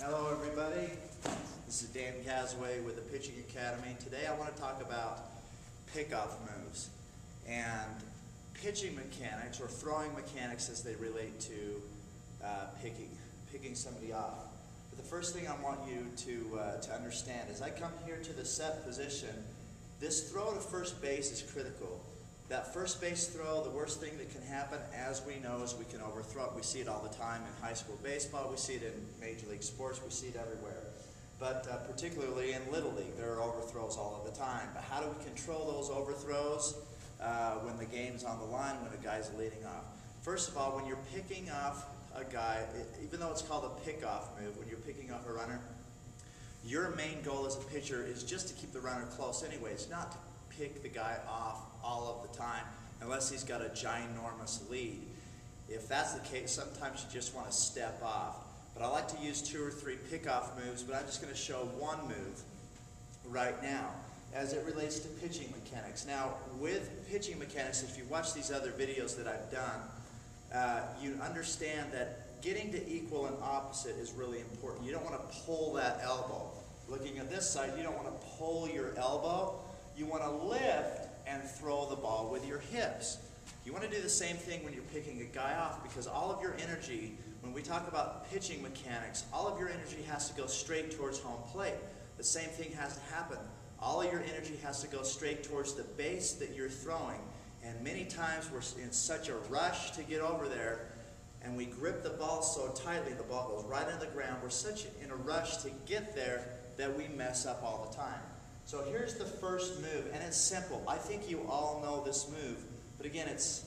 Hello everybody, this is Dan Casway with the Pitching Academy. Today I want to talk about pickoff moves and pitching mechanics or throwing mechanics as they relate to picking somebody off. But the first thing I want you to understand is I come here to the set position. This throw to first base is critical. That first base throw, the worst thing that can happen, as we know, is we can overthrow it. We see it all the time in high school baseball. We see it in Major League Sports. We see it everywhere. But particularly in Little League, there are overthrows all of the time. But how do we control those overthrows when the game's on the line, when a guy's leading off? First of all, when you're picking off a guy, even though it's called a pickoff move, when you're picking off a runner, your main goal as a pitcher is just to keep the runner close anyways, not to pick the guy off all of the time unless he's got a ginormous lead. If that's the case, sometimes you just want to step off. But I like to use 2 or 3 pickoff moves, but I'm just going to show one move right now as it relates to pitching mechanics. Now, with pitching mechanics, if you watch these other videos that I've done, you understand that getting to equal and opposite is really important. You don't want to pull that elbow. Looking at this side, you don't want to pull your elbow. You want to lift and throw the ball with your hips. You want to do the same thing when you're picking a guy off, because all of your energy, when we talk about pitching mechanics, all of your energy has to go straight towards home plate. The same thing has to happen. All of your energy has to go straight towards the base that you're throwing. And many times we're in such a rush to get over there, and we grip the ball so tightly, the ball goes right into the ground. We're such in a rush to get there that we mess up all the time. So here's the first move, and it's simple. I think you all know this move, but again, it's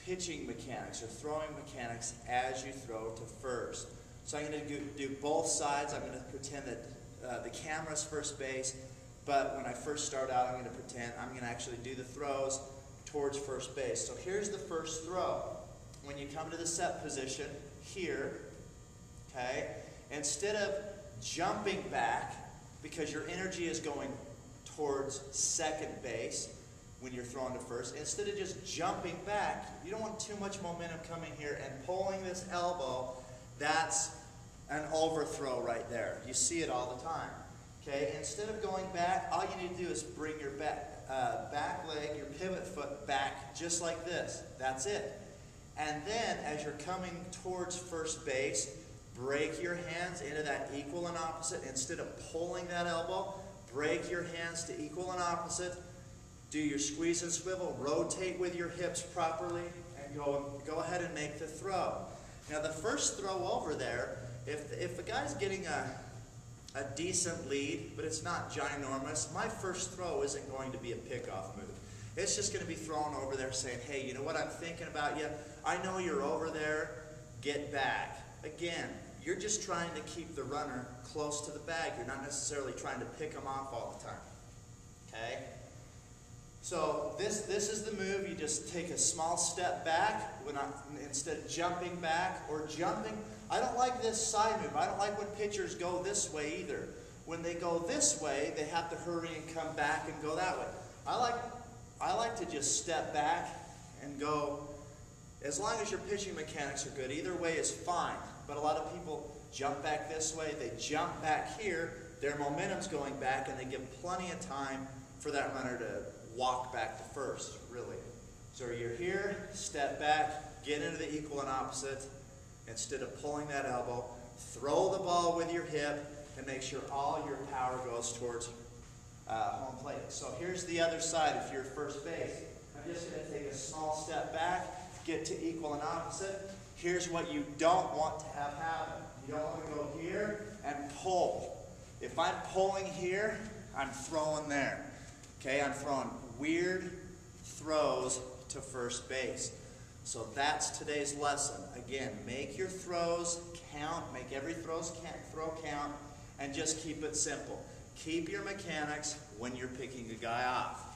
pitching mechanics or throwing mechanics as you throw to first. So I'm going to do both sides. I'm going to pretend that the camera's first base, but when I first start out, I'm going to pretend I'm going to actually do the throws towards first base. So here's the first throw. When you come to the set position here, okay, instead of jumping back, because your energy is going towards second base when you're throwing to first, instead of just jumping back, you don't want too much momentum coming here and pulling this elbow. That's an overthrow right there. You see it all the time. Okay, instead of going back, all you need to do is bring your back leg, your pivot foot back just like this. That's it. And then as you're coming towards first base, break your hands into that equal and opposite. Instead of pulling that elbow, break your hands to equal and opposite. Do your squeeze and swivel, rotate with your hips properly, and go ahead and make the throw. Now the first throw over there, if the guy's getting a decent lead, but it's not ginormous, my first throw isn't going to be a pickoff move. It's just going to be thrown over there saying, hey, you know what I'm thinking about you? I know you're over there, get back. Again, you're just trying to keep the runner close to the bag. You're not necessarily trying to pick them off all the time. Okay? So this is the move. You just take a small step back instead of jumping back or jumping. I don't like this side move. I don't like when pitchers go this way either. When they go this way, they have to hurry and come back and go that way. I like to just step back and go. As long as your pitching mechanics are good, either way is fine. But a lot of people jump back this way, they jump back here, their momentum's going back, and they give plenty of time for that runner to walk back to first, really. So you're here, step back, get into the equal and opposite. Instead of pulling that elbow, throw the ball with your hip and make sure all your power goes towards home plate. So here's the other side if you're first base. I'm just going to take a small step back, get to equal and opposite. Here's what you don't want to have happen. You don't want to go here and pull. If I'm pulling here, I'm throwing there. Okay, I'm throwing weird throws to first base. So that's today's lesson. Again, make your throws count, make every throw count, and just keep it simple. Keep your mechanics when you're picking a guy off.